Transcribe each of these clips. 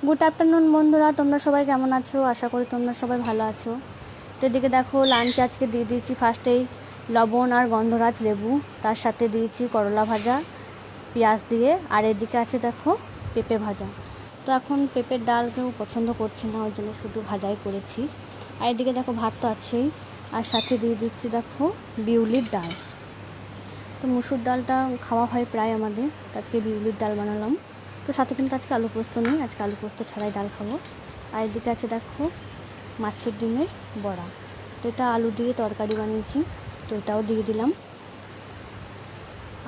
Good afternoon বন্ধুরা, তোমরা সবাই কেমন আছো? আশা করি তোমরা সবাই ভালো আছো। তো এদিকে দেখো লাঞ্চে আজকে দিয়ে দিয়েছি ফার্স্টেই লবণ আর গন্ধরাজ লেবু, তার সাথে দিয়েছি করলা ভাজা পেঁয়াজ দিয়ে, আর এদিকে আছে দেখো পেঁপে ভাজা। তো এখন পেঁপের ডাল কেউ পছন্দ করছে না, ওই জন্য শুধু ভাজাই করেছি। আর এদিকে দেখো ভাত তো আছেই, আর সাথে দিয়ে দিচ্ছি দেখো বিউলির ডাল। তো মুসুর ডালটা খাওয়া হয় প্রায় আমাদের, আজকে বিউলির ডাল বানালাম। তো সাথে কিন্তু আজকে আলু পোস্ত নেই, আজকে আলু পোস্ত ছাড়াই ডাল খাবো। আর এদিকে আছে দেখো মাছের ডিমের বড়া। তো এটা আলু দিয়ে তরকারি বানিয়েছি, তো এটাও দিয়ে দিলাম।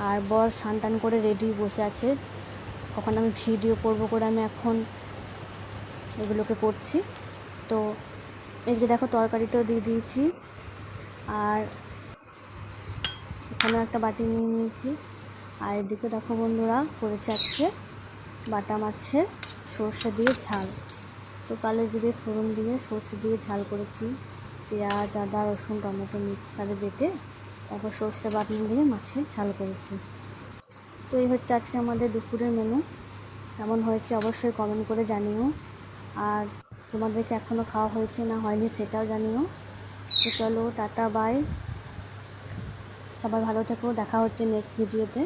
আর বর স্নান টান করে রেডি বসে আছে, কখন আমি ভিডিও করবো করে আমি এখন এগুলোকে করছি। তো এদিকে দেখো তরকারিটাও দিয়ে দিয়েছি, আর এখানে একটা বাটি নিয়ে নিয়েছি। আর এদিকে দেখো বন্ধুরা করেছে আজকে বাটা মাছের সর্ষে দিয়ে ঝাল। তো কালো জিরে ফোড়ন দিয়ে সর্ষে দিয়ে ঝাল করেছি, পেঁয়াজ আদা রসুন টমেটো মিক্সারে বেটে তারপর সর্ষে বাটনা দিয়ে মাছের ঝাল করেছি। তো এই হচ্ছে আজকে আমাদের দুপুরের মেনু। কেমন হয়েছে অবশ্যই কমেন্ট করে জানিও, আর তোমাদেরকে এখনও খাওয়া হয়েছে না হয়নি সেটাও জানিও। তো চলো টাটা বাই, সবাই ভালো থেকো, দেখা হচ্ছে নেক্সট ভিডিওতে।